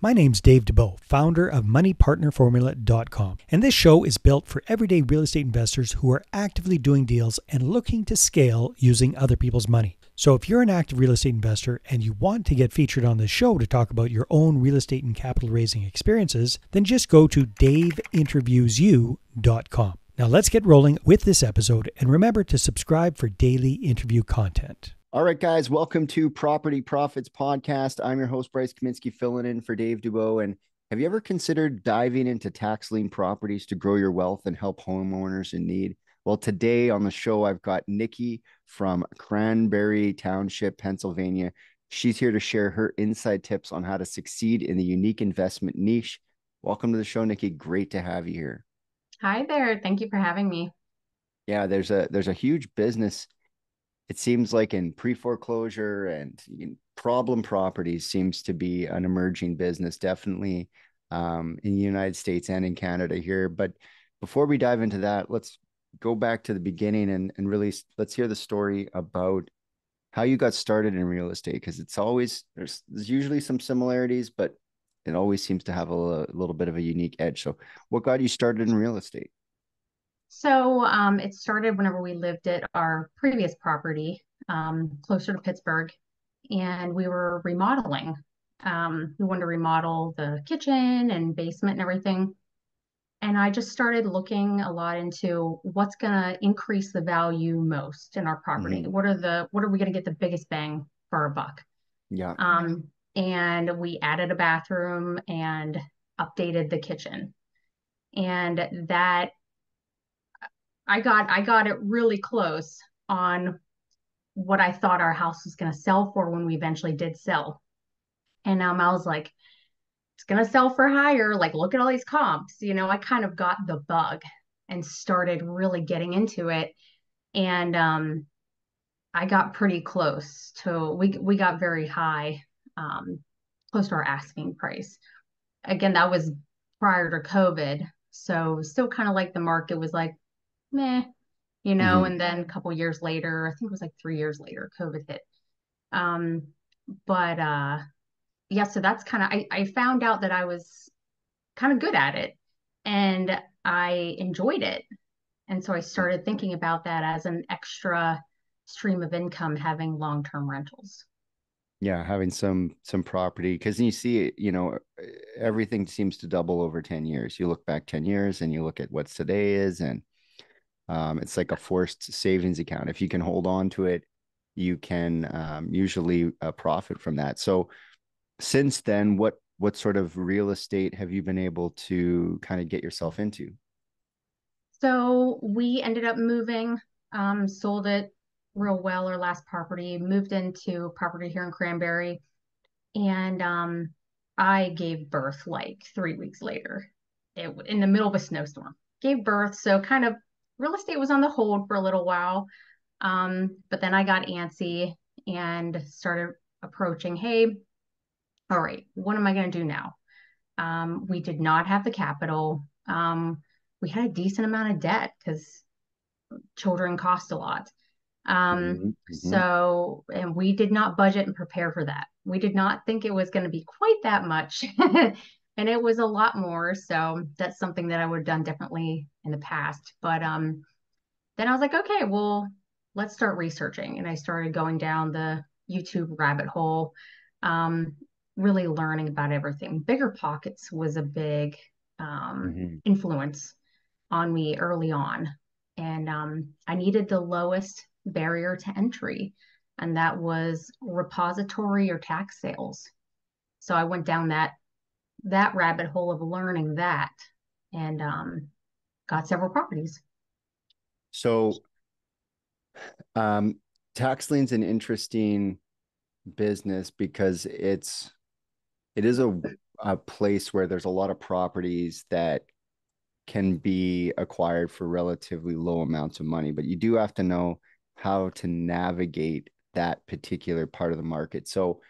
My name's Dave DeBoe, founder of MoneyPartnerFormula.com, and this show is built for everyday real estate investors who are actively doing deals and looking to scale using other people's money. So if you're an active real estate investor and you want to get featured on this show to talk about your own real estate and capital raising experiences, then just go to daveinterviewsyou.com. Now let's get rolling with this episode, and remember to subscribe for daily interview content. All right, guys, welcome to Property Profits Podcast. I'm your host, Bryce Kaminsky, filling in for Dave Dubois. And have you ever considered diving into tax lien properties to grow your wealth and help homeowners in need? Well, today on the show, I've got Nikki from Cranberry Township, Pennsylvania. She's here to share her inside tips on how to succeed in the unique investment niche. Welcome to the show, Nikki. Great to have you here. Hi there. Thank you for having me. Yeah, there's a huge business. It seems like in pre-foreclosure and problem properties seems to be an emerging business, definitely in the United States and in Canada here. But before we dive into that, let's go back to the beginning and really let's hear the story about how you got started in real estate, because it's always there's usually some similarities, but it always seems to have a little bit of a unique edge. So what got you started in real estate? So it started whenever we lived at our previous property, closer to Pittsburgh, and we were remodeling. We wanted to remodel the kitchen and basement and everything. And I just started looking a lot into what's going to increase the value most in our property. Mm-hmm. What are we going to get the biggest bang for our buck? Yeah. And we added a bathroom and updated the kitchen. And that I got it really close on what I thought our house was going to sell for when we eventually did sell. And I was like, it's going to sell for higher. Like, look at all these comps. I kind of got the bug and started really getting into it. And I got pretty close to, we got very high, close to our asking price. Again, that was prior to COVID. So still kind of like the market was like, meh, Mm-hmm. and then a couple years later, I think it was like 3 years later, COVID hit. Um, but yeah, so that's kind of, I found out that I was kind of good at it and I enjoyed it. And so I started thinking about that as an extra stream of income, having long-term rentals. Yeah, having some property, because you see it, everything seems to double over 10 years. You look back 10 years and you look at what today is, and it's like a forced savings account. If you can hold on to it, you can usually profit from that. So since then, what sort of real estate have you been able to kind of get yourself into? So we ended up moving, sold it real well, our last property, moved into property here in Cranberry, and I gave birth like 3 weeks later, in the middle of a snowstorm. Gave birth, so kind of real estate was on the hold for a little while, but then I got antsy and started approaching, hey, all right, what am I going to do now? We did not have the capital. We had a decent amount of debt because children cost a lot. Mm-hmm. Mm-hmm. And we did not budget and prepare for that. We did not think it was going to be quite that much. And it was a lot more. So that's something that I would have done differently in the past. But then I was like, okay, well, let's start researching. And I started going down the YouTube rabbit hole, um, really learning about everything. Bigger Pockets was a big Mm-hmm. influence on me early on. And I needed the lowest barrier to entry, and that was repository or tax sales. So I went down that rabbit hole of learning that, and got several properties. So um, tax lien's an interesting business because it is a place where there's a lot of properties that can be acquired for relatively low amounts of money, but you do have to know how to navigate that particular part of the market. So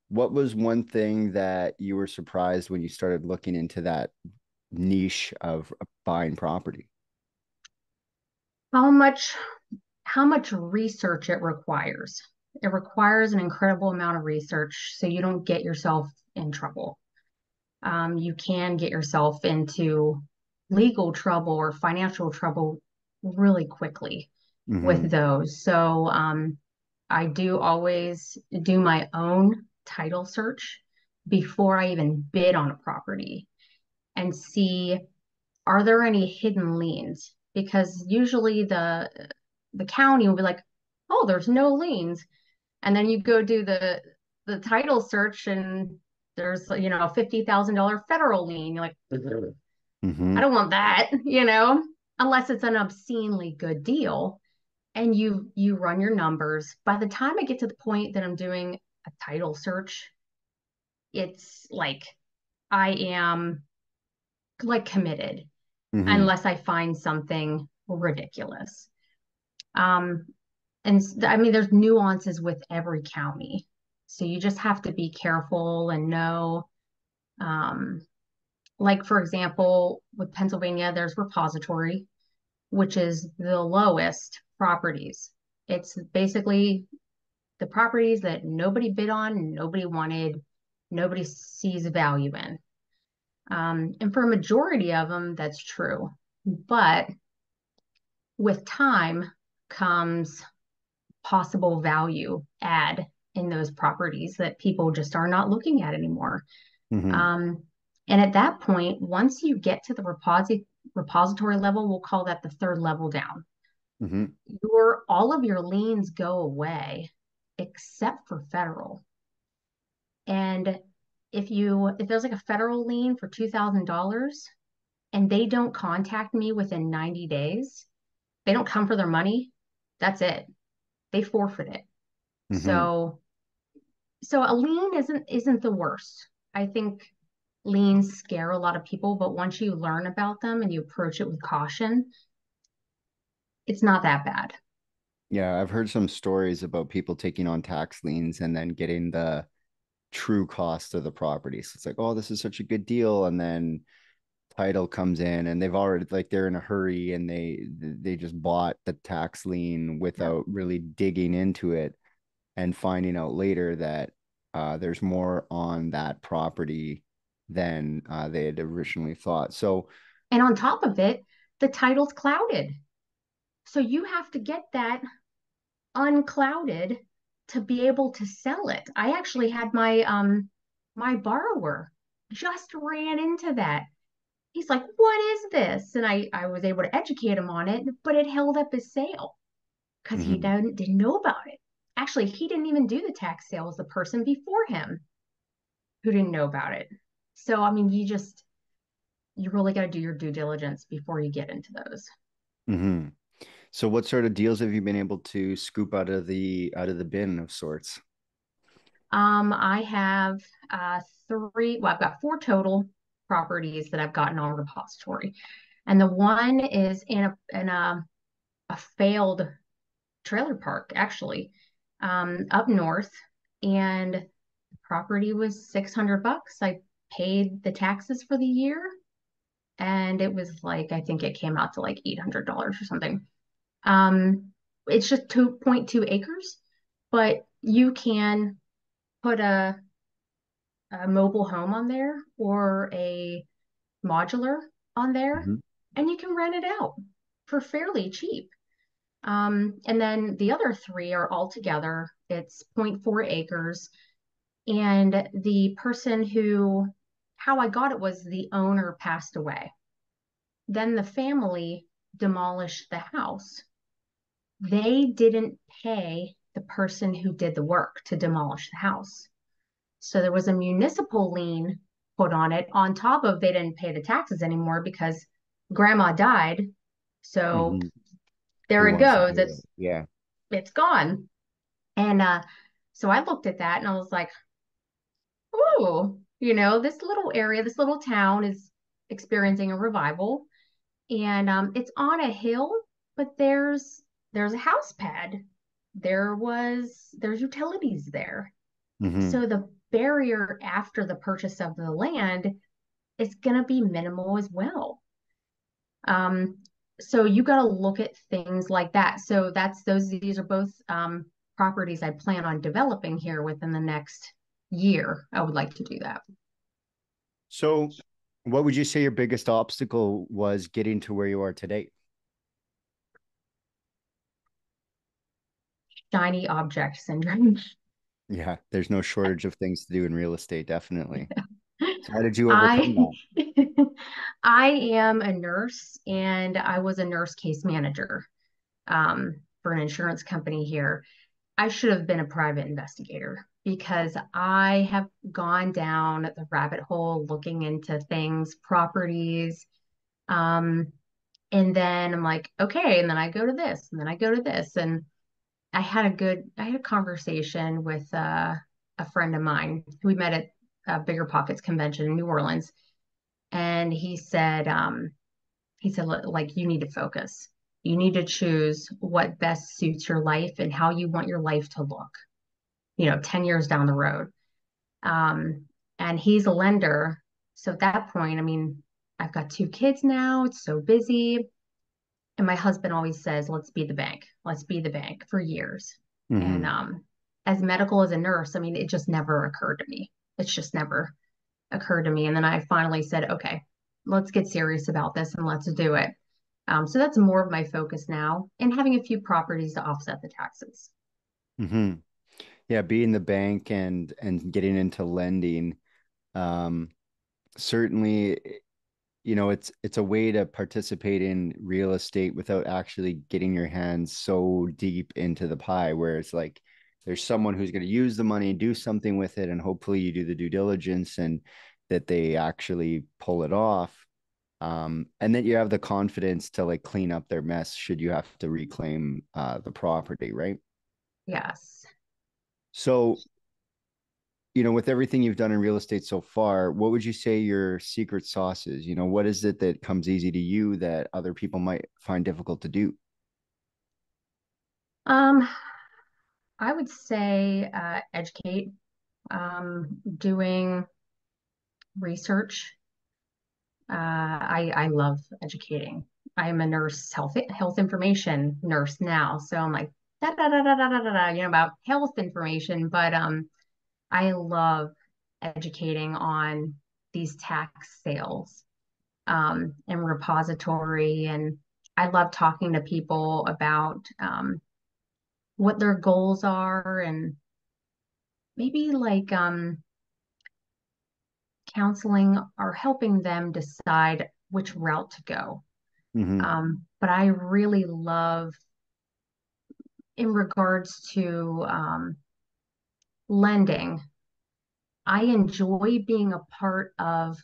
what was one thing that you were surprised when you started looking into that niche of buying property? How much how much research it requires. It requires an incredible amount of research so you don't get yourself in trouble. you can get yourself into legal trouble or financial trouble really quickly Mm-hmm. with those. So I do always do my own title search before I even bid on a property and see, are there any hidden liens? Because usually the county will be like, oh, there's no liens. And then you go do the title search and there's, a $50,000 federal lien. You're like, Mm-hmm. I don't want that, unless it's an obscenely good deal. And you run your numbers. By the time I get to the point that I'm doing a title search, it's like I am like committed Mm-hmm. unless I find something ridiculous. Um, and I mean, there's nuances with every county. So you just have to be careful and know, um, like for example, with Pennsylvania, there's repository, which is the lowest properties. It's basically the properties that nobody bid on, nobody wanted, nobody sees value in. And for a majority of them, that's true. But with time comes possible value add in those properties that people just are not looking at anymore. Mm-hmm. Um, and at that point, once you get to the repository level, we'll call that the third level down. Mm-hmm. All of your liens go away except for federal. And if there's like a federal lien for $2,000 and they don't contact me within 90 days, they don't come for their money, that's it. They forfeit it. Mm-hmm. So a lien isn't the worst. I think liens scare a lot of people, but once you learn about them and you approach it with caution, it's not that bad. Yeah, I've heard some stories about people taking on tax liens and then getting the true cost of the property. So it's like, oh, this is such a good deal. And then title comes in and they've already like they're in a hurry and they just bought the tax lien Yep. without really digging into it and finding out later that there's more on that property than they had originally thought. So, And on top of it, the title's clouded. So you have to get that unclouded to be able to sell it. I actually had my borrower just ran into that. He's like, "What is this?" And I was able to educate him on it, but it held up his sale because he mhm, didn't know about it. Actually, he didn't even do the tax sale as the person before him who didn't know about it. So I mean, you really got to do your due diligence before you get into those. mhm. So what sort of deals have you been able to scoop out of the bin of sorts? I have I've got four total properties that I've gotten on repository. And the one is in a failed trailer park, actually, up north. And the property was $600. I paid the taxes for the year, and it was like, I think it came out to like $800 or something. Um, it's just 2.2 acres, but you can put a mobile home on there or a modular on there, Mhm, and you can rent it out for fairly cheap. And then the other three are all together. It's zero point 0.4 acres. And the person how I got it was the owner passed away. Then the family demolished the house. They didn't pay the person who did the work to demolish the house. So there was a municipal lien put on it on top of they didn't pay the taxes anymore because grandma died. So mhm. there Who it wants to goes. do it? Yeah. It's gone. And so I looked at that and I was like, "Ooh, this little area, this little town is experiencing a revival, and it's on a hill, but there's a house pad. There's utilities there. Hmm. So the barrier after the purchase of the land is going to be minimal as well. Um, so you got to look at things like that. So these are both properties I plan on developing here within the next year. I would like to do that. So, what would you say your biggest obstacle was getting to where you are today? Shiny object syndrome. Yeah, there's no shortage of things to do in real estate, definitely. So how did you overcome I that? I am a nurse and I was a nurse case manager for an insurance company here. I should have been a private investigator because I have gone down the rabbit hole looking into things, properties, um, and then I'm like, okay, and then I go to this, and then I go to this, and I had a conversation with a friend of mine who we met at a Bigger Pockets convention in New Orleans, and he said, like, you need to focus. You need to choose what best suits your life and how you want your life to look, 10 years down the road. Um, and he's a lender. So at that point, I mean, I've got two kids now. It's so busy. And my husband always says, let's be the bank. Let's be the bank for years. And Hmm. as medical as a nurse, I mean, it just never occurred to me. It's just never occurred to me. And then I finally said, okay, let's get serious about this and let's do it. So that's more of my focus now and having a few properties to offset the taxes. Hmm. Yeah, being the bank and getting into lending, um, certainly, it's a way to participate in real estate without actually getting your hands so deep into the pie, where it's like there's someone who's going to use the money, do something with it, and hopefully you do the due diligence and that they actually pull it off. And then you have the confidence to like clean up their mess should you have to reclaim the property, right? Yes. So, with everything you've done in real estate so far, what would you say your secret sauce is? What is it that comes easy to you that other people might find difficult to do? Um, I would say educate, doing research. I love educating. I'm a nurse, health information nurse now, so I'm like da da da da da da da, about health information. But I love educating on these tax sales and repository, and I love talking to people about what their goals are and maybe like counseling or helping them decide which route to go. Hmm. But I really love, in regards to lending, I enjoy being a part of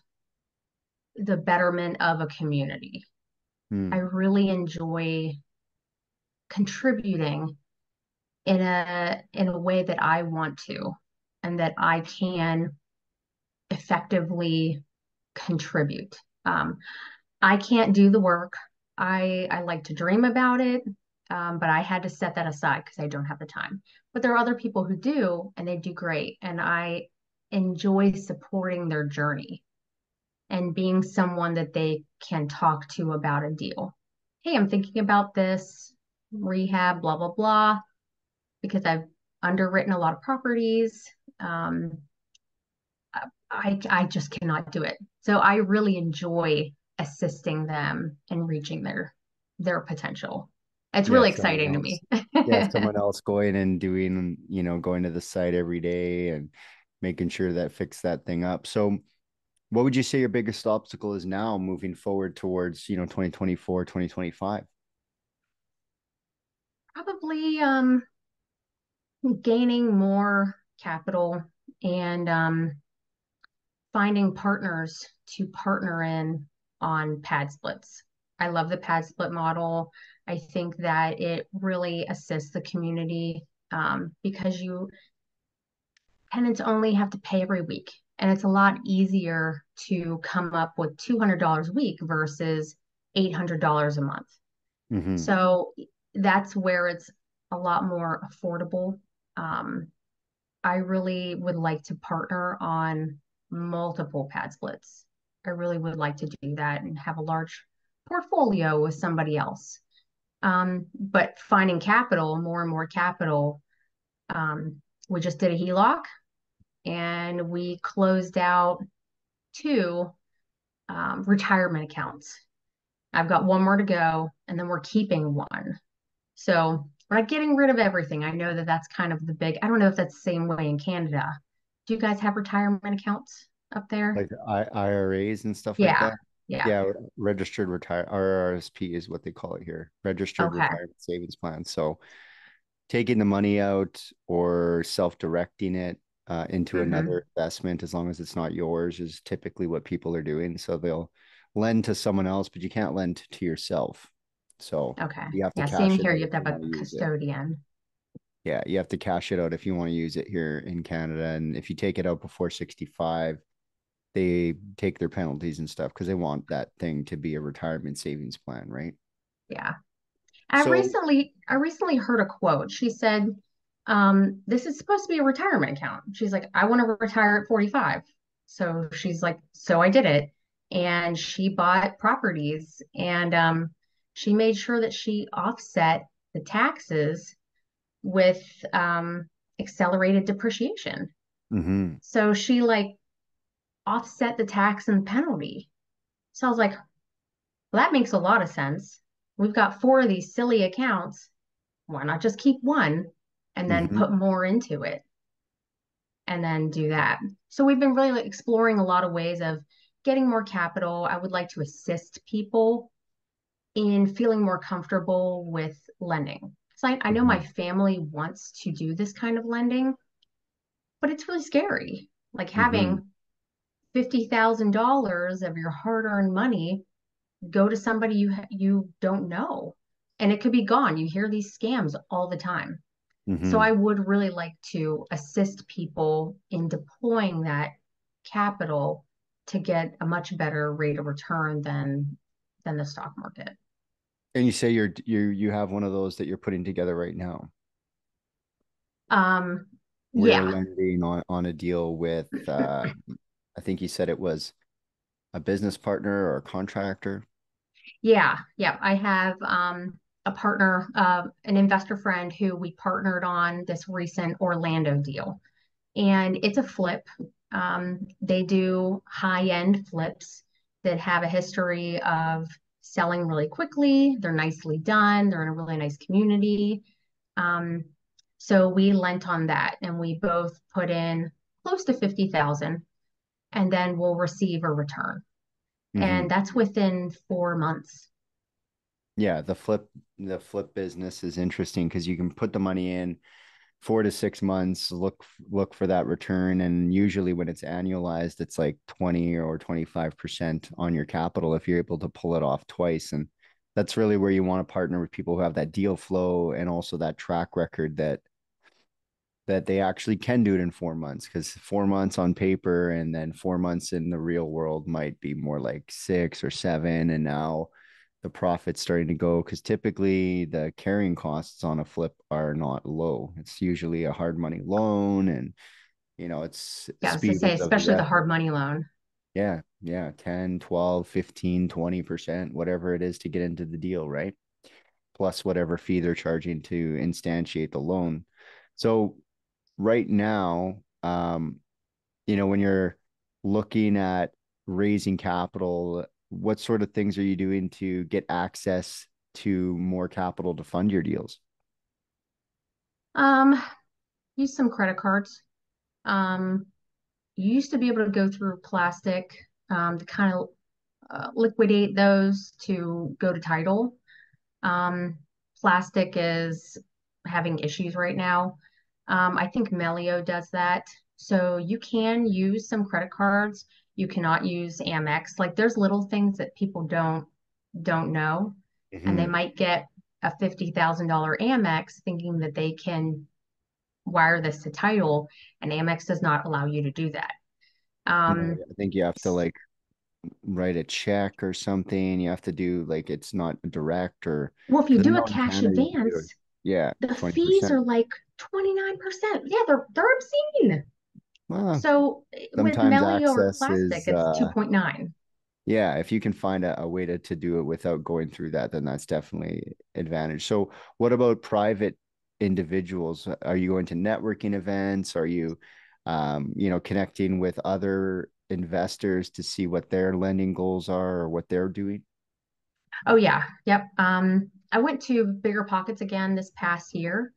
the betterment of a community. I Hmm. really enjoy contributing in a way that I want to and that I can effectively contribute. I can't do the work. I like to dream about it, but I had to set that aside because I don't have the time. But there are other people who do, and they do great. And I enjoy supporting their journey and being someone that they can talk to about a deal. Hey, I'm thinking about this rehab, blah, blah, blah, because I've underwritten a lot of properties. Um, I just cannot do it. So I really enjoy assisting them and reaching their potential. It's Yeah, really someone exciting to else. me. Yeah, someone else going and doing, going to the site every day and making sure that fix that thing up. So, what would you say your biggest obstacle is now moving forward towards, 2024, 2025? Probably gaining more capital and finding partners to partner in on pad splits. I love the pad split model. I think that it really assists the community because tenants only have to pay every week. And it's a lot easier to come up with $200 a week versus $800 a month. Hmm. So that's where it's a lot more affordable. Um, I really would like to partner on multiple pad splits. I really would like to do that and have a large portfolio with somebody else. But finding capital, more and more capital, we just did a HELOC and we closed out 2 retirement accounts. I've got one more to go, and then we're keeping one. So we're not getting rid of everything. I know that that's kind of the big, I don't know if that's the same way in Canada. Do you guys have retirement accounts up there? Like IRAs and stuff like Yeah. that. Yeah. Yeah, registered retire RRSP is what they call it here. Registered Okay. retirement savings plan. So taking the money out or self-directing it into Mm-hmm. another investment, as long as it's not yours, is typically what people are doing. So they'll lend to someone else, but you can't lend to yourself. So Okay. you have to Yeah. Same cash it here. out You if have to you have a want to use it. custodian. Yeah, you have to cash it out if you want to use it here in Canada. And if you take it out before 65, they take their penalties and stuff because they want that thing to be a retirement savings plan, right? Yeah. So, I recently heard a quote. She said, this is supposed to be a retirement account. She's like, I want to retire at 45. So she's like, so I did it. And she bought properties and she made sure that she offset the taxes with accelerated depreciation. mhm, So she like offset the tax and penalty. So I was like, well, that makes a lot of sense. We've got 4 of these silly accounts. Why not just keep one and then mhm, put more into it and then do that? So we've been really like, exploring a lot of ways of getting more capital. I would like to assist people in feeling more comfortable with lending. So I know my mhm, family wants to do this kind of lending, but it's really scary. Like mhm, having $50,000 of your hard-earned money go to somebody you don't know, and it could be gone. You hear these scams all the time. So I mhm. would really like to assist people in deploying that capital to get a much better rate of return than the stock market. And you say you have one of those that you're putting together right now, Um, where you're yeah, lending on a deal with I think you said it was a business partner or a contractor. yeah. I have a partner, an investor friend who we partnered on this recent Orlando deal, and it's a flip. They do high-end flips that have a history of selling really quickly. They're nicely done. They're in a really nice community. Um, so we lent on that, and we both put in close to 50,000, and then we'll receive a return. And Mhm. that's within 4 months. Yeah, the flip business is interesting because you can put the money in 4 to 6 months, look for that return, and usually when it's annualized, it's like 20 or 25% on your capital if you're able to pull it off twice. And that's really where you want to partner with people who have that deal flow and also that track record that they actually can do it in 4 months, because 4 months on paper and then 4 months in the real world might be more like 6 or 7. And now the profit's starting to go because typically the carrying costs on a flip are not low. It's usually a hard money loan, and it's Yeah, I was to speed say, is of the especially the hard essence. money loan. Yeah, yeah, 10, 12, 15, 20%, whatever it is to get into the deal, right? Plus whatever fee they're charging to instantiate the loan. So right now, when you're looking at raising capital, what sort of things are you doing to get access to more capital to fund your deals? Um, use some credit cards. Um, you used to be able to go through plastic to kind of liquidate those to go to title. Um, Plastic is having issues right now. I think Melio does that. So you can use some credit cards. You cannot use Amex. Like there's little things that people don't know, and they Mm-hmm. might get a $50,000 Amex thinking that they can wire this to title, and Amex does not allow you to do that. No, Um, I think you have to like write a check or something. You have to do like it's not direct, or well, if you because I do a know in cash Canada you can do it. advance, Yeah, the fees 20%. are like 29%. Yeah, they're obscene. Well, So with sometimes Melio or access plastic, is it's 2.9. yeah, if you can find a way to do it without going through that, then that's definitely advantage. So what about private individuals? Are you going to networking events? Are you connecting with other investors to see what their lending goals are or what they're doing? Oh yeah, yep. I went to Bigger Pockets again this past year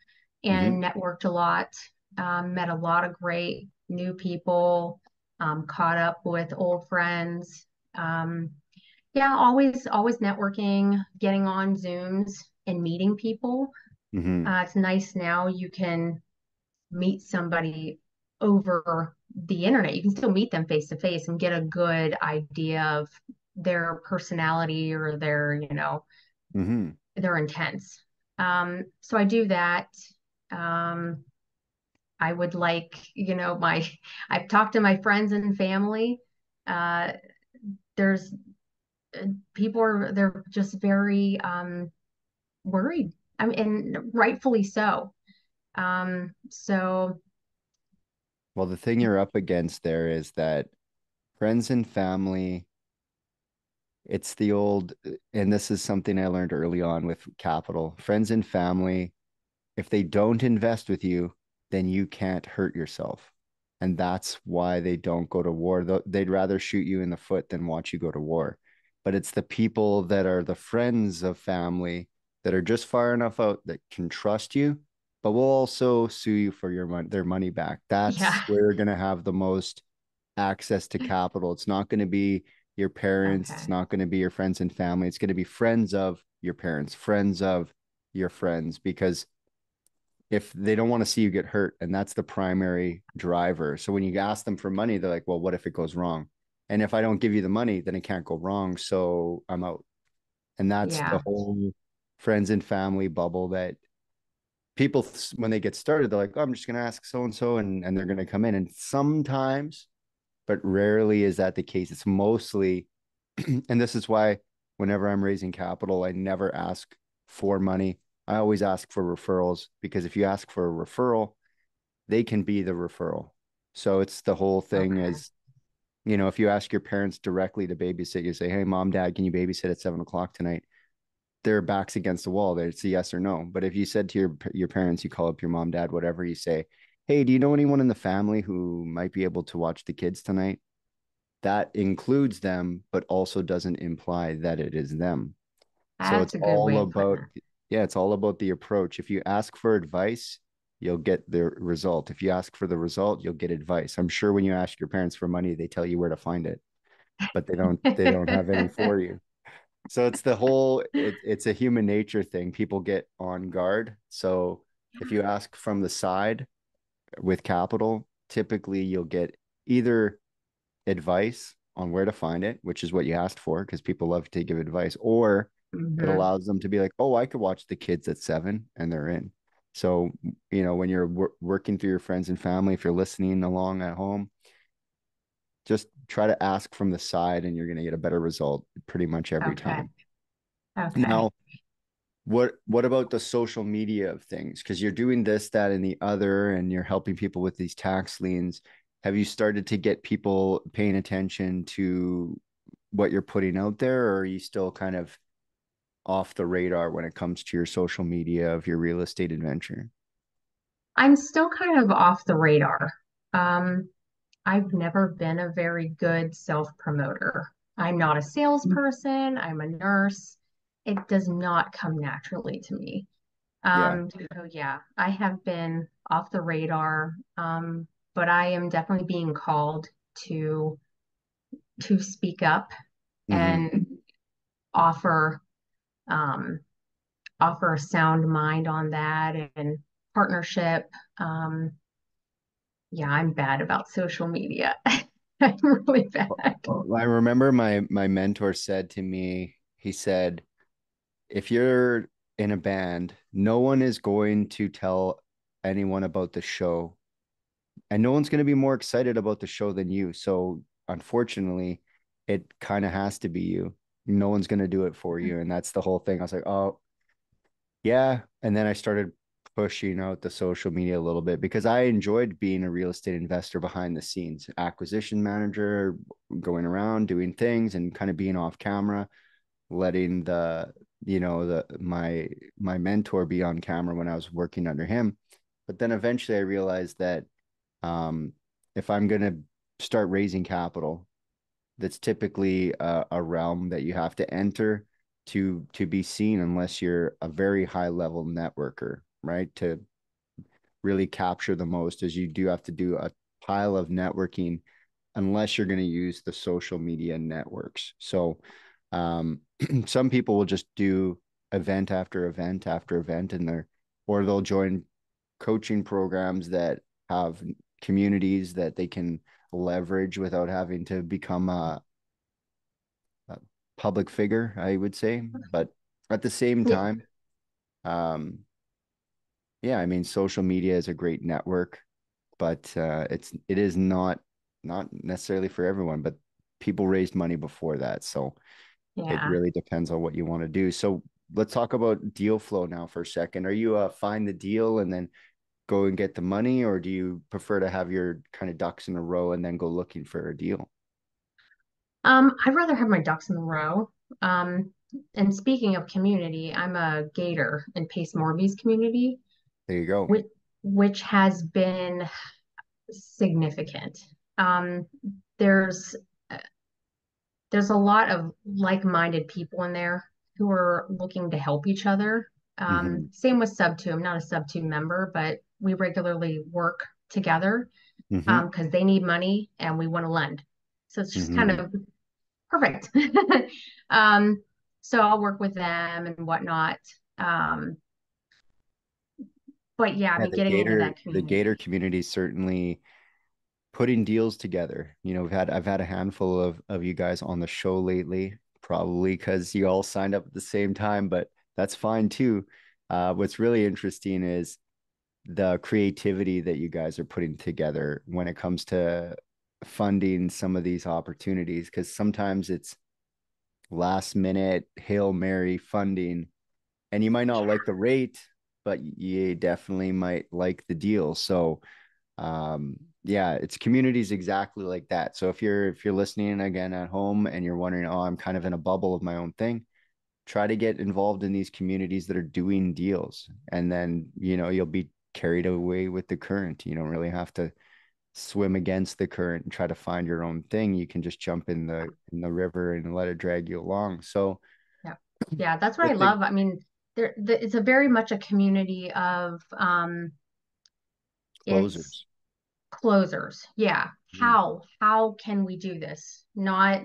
Mm-hmm. and networked a lot. Met a lot of great new people. Caught up with old friends. Um, yeah, always networking, getting on Zooms and meeting people. Mm-hmm. It's nice now you can meet somebody over the internet. You can still meet them face to face and get a good idea of their personality or Mm-hmm. their intents. So I do that. Um, I would like, I've talked to my friends and family. Uh, there's they're just very worried. I mean, and rightfully so. So Well, the thing you're up against there is that friends and family, it's the old, and this is something I learned early on with capital. Friends and family, if they don't invest with you, then you can't hurt yourself. And that's why they don't go to war. They'd rather shoot you in the foot than watch you go to war. But it's the people that are the friends of family that are just far enough out that can trust you, but will also sue you for their money back. yeah, That's where you're going to have the most access to capital. It's not going to be your parents. It's okay, not going to be your friends and family. It's going to be friends of your parents, friends of your friends, because if they don't want to see you get hurt, and that's the primary driver. So when you ask them for money, they're like, well, what if it goes wrong? And if I don't give you the money, then it can't go wrong. So I'm out. And that's the yeah, whole friends and family bubble that people, when they get started, they're like, oh, I'm just going to ask so and so, and they're going to come in. And sometimes, but rarely is that the case. It's mostly, and this is why whenever I'm raising capital, I never ask for money. I always ask for referrals, because if you ask for a referral, they can be the referral. So it's the whole thing okay, is, you know, if you ask your parents directly to babysit, you say, hey, mom, dad, can you babysit at 7 o'clock tonight? Their backs against the wall. It's a yes or no. But if you said to your parents, you call up your mom, dad, whatever, you say, hey, do you know anyone in the family who might be able to watch the kids tonight? That includes them, but also doesn't imply that it is them. So it's that's a good all way of putting about, it. yeah, it's all about the approach. If you ask for advice, you'll get the result. If you ask for the result, you'll get advice. I'm sure when you ask your parents for money, they tell you where to find it, but they don't have any for you. So it's the whole, it's a human nature thing. People get on guard. So if you ask from the side with capital, typically you'll get either advice on where to find it, which is what you asked for, because people love to give advice, or it Hmm. allows them to be like, oh, I could watch the kids at 7 and they're in. So, you know, when you're working through your friends and family, if you're listening along at home, just try to ask from the side and you're going to get a better result pretty much every Okay, time. okay. Now, what about the social media of things? Because you're doing this, that, and the other, and you're helping people with these tax liens. Have you started to get people paying attention to what you're putting out there, or are you still kind of off the radar when it comes to your social media of your real estate adventure? I'm still kind of off the radar. Um, I've never been a very good self-promoter. I'm not a salesperson. I'm a nurse. It does not come naturally to me. Yeah. So yeah, I have been off the radar. But I am definitely being called to to speak up Mm-hmm. and offer um, offer a sound mind on that and partnership. Um, yeah, I'm bad about social media. I'm really bad. I remember my mentor said to me, he said, if you're in a band, no one is going to tell anyone about the show, and no one's going to be more excited about the show than you. So unfortunately, it kind of has to be you. No one's going to do it for you. And that's the whole thing. I was like, oh, yeah. And then I started pushing out the social media a little bit because I enjoyed being a real estate investor behind the scenes, acquisition manager, going around doing things and kind of being off camera, letting my mentor be on camera when I was working under him. But then eventually I realized that um, if I'm going to start raising capital. That's typically a realm that you have to enter to be seen, unless you're a very high level networker, right? To really capture the most, as you do have to do a pile of networking, unless you're going to use the social media networks. So some people will just do event after event after event, and or they'll join coaching programs that have communities that they can leverage without having to become a public figure, I would say. But at the same Yeah. time, um, yeah, I mean, social media is a great network, but it is not necessarily for everyone. But people raised money before that, so it Yeah. really depends on what you want to do. So let's talk about deal flow now for a second. Are you find the deal and then go and get the money, or do you prefer to have your kind of ducks in a row and then go looking for a deal? I'd rather have my ducks in a row. Um, and speaking of community, I'm a Gator in Pace Morby's community, There you go. which which has been significant. Um, there's there's a lot of like-minded people in there who are looking to help each other. Hmm. Same with Sub 2. I'm not a Sub 2 member, but we regularly work together Hmm. because they need money and we want to lend. So it's just kind Hmm. of perfect. um, so I'll work with them and whatnot. Um, but yeah, I Yeah, mean, getting into that The Gator community. community certainly putting deals together. I've had a handful of you guys on the show lately, probably because you all signed up at the same time, but that's fine too. What's really interesting is the creativity that you guys are putting together when it comes to funding some of these opportunities, because sometimes it's last minute Hail Mary funding, and you might not like the rate, but you definitely might like the deal. So yeah, it's communities exactly like that. So if you're listening again at home and you're wondering, oh, I'm kind of in a bubble of my own thing, try to get involved in these communities that are doing deals, and then you'll be carried away with the current. You don't really have to swim against the current and try to find your own thing. You can just jump in the river and let it drag you along. So Yeah, yeah, that's what I with the love. I mean, it's a very much a community of it's closers. closers. Yeah. Mm. How can we do this? Not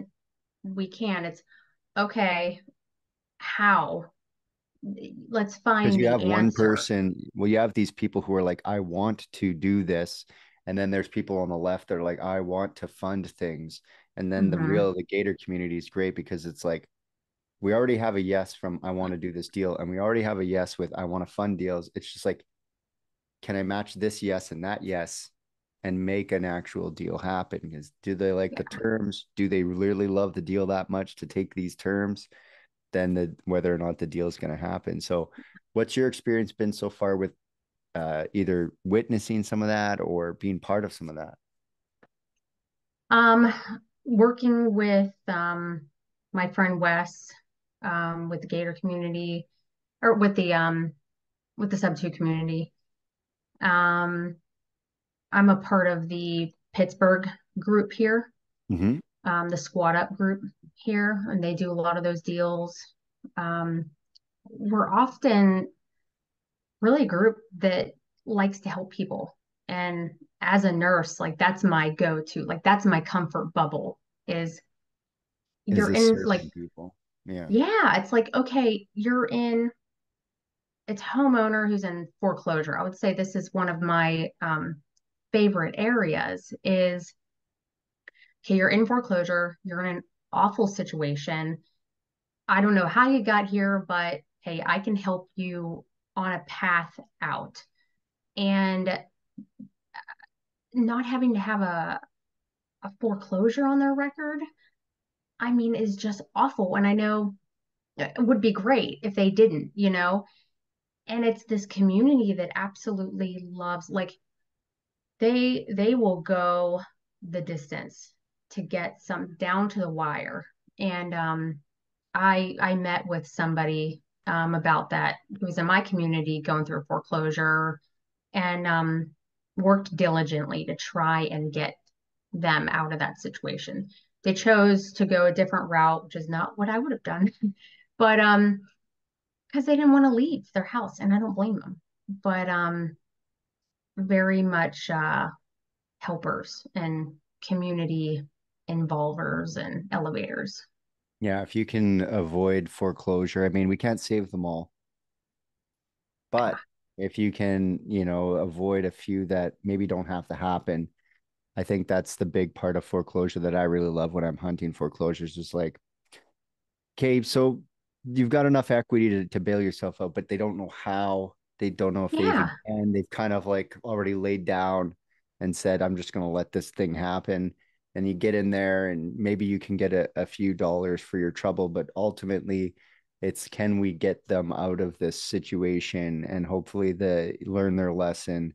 we can. It's okay. How? Let's Because find you the have one answer. person, well, you have these people who are like, I want to do this. And then there's people on the left that are like, I want to fund things. And then Hmm. the Gator community is great because it's like, we already have a yes from I want to do this deal. And we already have a yes with I want to fund deals. It's just like, can I match this yes and that yes and make an actual deal happen? Because do they like the Yeah. terms? Do they really love the deal that much to take these terms? Then whether or not the deal is going to happen. So, what's your experience been so far with either witnessing some of that or being part of some of that? Um, Working with my friend Wes, with the Gator community or with the Sub 2 community. Um, I'm a part of the Pittsburgh group here, Mm-hmm. the Squad Up group here, and they do a lot of those deals. Um, we're often really a group that likes to help people. And as a nurse, like that's my go-to, like that's my comfort bubble is Is you're this in like, serving people? Yeah. yeah, it's like, okay, you're in, it's homeowner who's in foreclosure. I would say this is one of my favorite areas is, okay, you're in foreclosure, you're in an awful situation. I don't know how you got here, but hey, I can help you on a path out. And not having to have a foreclosure on their record, I mean, is just awful. And I know it would be great if they didn't, you know? And it's this community that absolutely loves, like they will go the distance to get some down to the wire. And I met with somebody about that who was in my community going through a foreclosure and worked diligently to try and get them out of that situation. They chose to go a different route, which is not what I would have done. But because they didn't want to leave their house, and I don't blame them. But very much helpers and community involvers and elevators. Yeah, if you can avoid foreclosure, I mean, we can't save them all, but if you can, avoid a few that maybe don't have to happen, I think that's the big part of foreclosure that I really love when I'm hunting foreclosures is like, okay, so you've got enough equity to bail yourself out, but they don't know how. They don't know if they even Yeah. can. They've kind of like already laid down and said, I'm just going to let this thing happen. And you get in there and maybe you can get a few dollars for your trouble, but ultimately it's can we get them out of this situation and hopefully they learn their lesson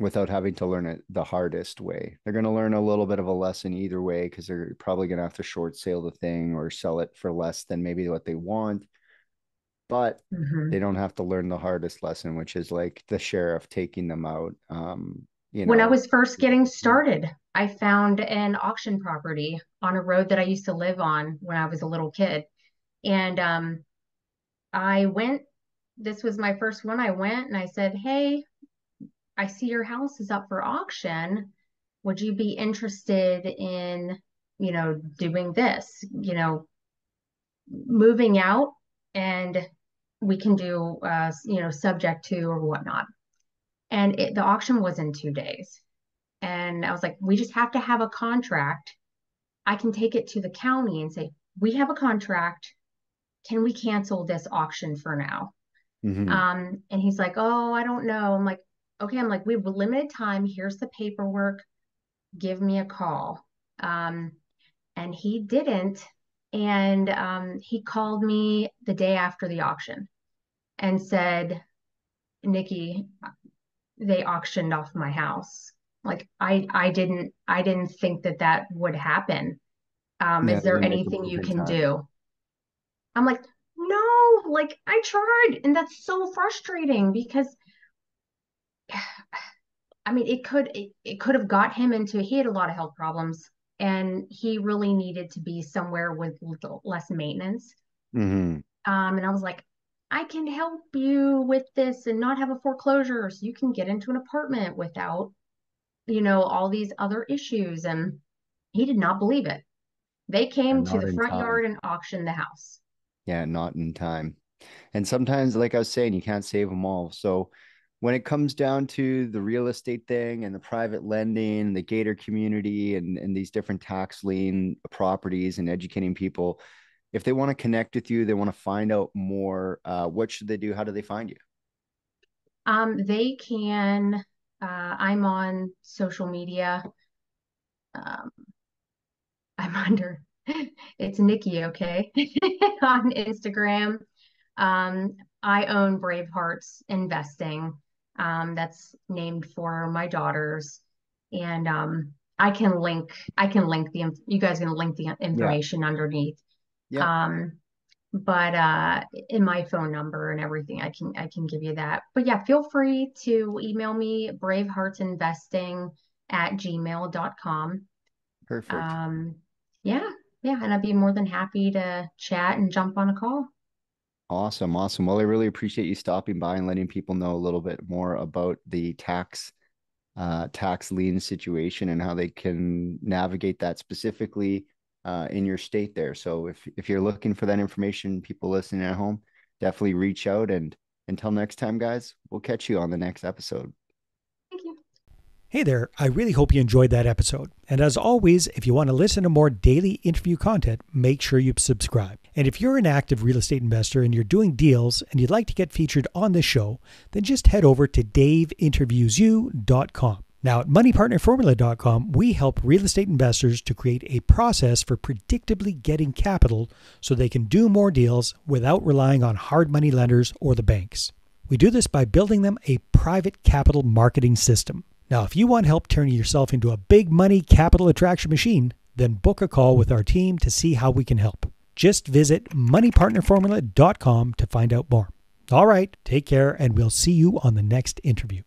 without having to learn it the hardest way. They're going to learn a little bit of a lesson either way because they're probably going to have to short sale the thing or sell it for less than maybe what they want. But Mm-hmm. they don't have to learn the hardest lesson, which is like the sheriff taking them out. When I was first getting started, I found an auction property on a road that I used to live on when I was a little kid. And I went, this was my first one. I went and I said, hey, I see your house is up for auction. Would you be interested in, doing this, moving out and we can do, subject to or whatnot. And the auction was in 2 days. And I was like, we just have to have a contract. I can take it to the county and say, we have a contract. Can we cancel this auction for now? Mm-hmm. And he's like, oh, I don't know. I'm like, okay. I'm like, we have limited time. Here's the paperwork. Give me a call. And he didn't. And he called me the day after the auction and said, Nikki, they auctioned off my house. Like I didn't think that would happen. Yeah, Is there doesn't make a anything move you in can time. do? I'm like, no, like I tried. And that's so frustrating because I mean it could have got him into he had a lot of health problems and he really needed to be somewhere with less maintenance. Mm-hmm. And I was like, I can help you with this and not have a foreclosure so you can get into an apartment without, all these other issues. And he did not believe it. They came And to not the in front time. yard and auctioned the house. Yeah, not in time. And sometimes, like I was saying, you can't save them all. So when it comes down to the real estate thing and the private lending, the gator community and these different tax lien properties and educating people, if they want to connect with you, they want to find out more, what should they do? How do they find you? They can, I'm on social media. Um, I'm under, it's Nikki, okay, on Instagram. I own Brave Hearts Investing. That's named for my daughters. And I can link you guys can link the Yeah, information underneath. yeah, Um, but in my phone number and everything, I can give you that. But yeah, feel free to email me braveheartsinvesting@gmail.com. perfect. Um, yeah, yeah, and I'd be more than happy to chat and jump on a call. Awesome, awesome. Well, I really appreciate you stopping by and letting people know a little bit more about the tax lien situation and how they can navigate that specifically in your state there. So if you're looking for that information, people listening at home, definitely reach out. And until next time, guys, we'll catch you on the next episode. Thank you. Hey there, I really hope you enjoyed that episode. And as always, if you want to listen to more daily interview content, make sure you subscribe. And if you're an active real estate investor and you're doing deals and you'd like to get featured on this show, then just head over to daveinterviewyou.com. Now at moneypartnerformula.com, we help real estate investors to create a process for predictably getting capital so they can do more deals without relying on hard money lenders or the banks. We do this by building them a private capital marketing system. Now, if you want help turning yourself into a big money capital attraction machine, then book a call with our team to see how we can help. Just visit moneypartnerformula.com to find out more. All right, take care, and we'll see you on the next interview.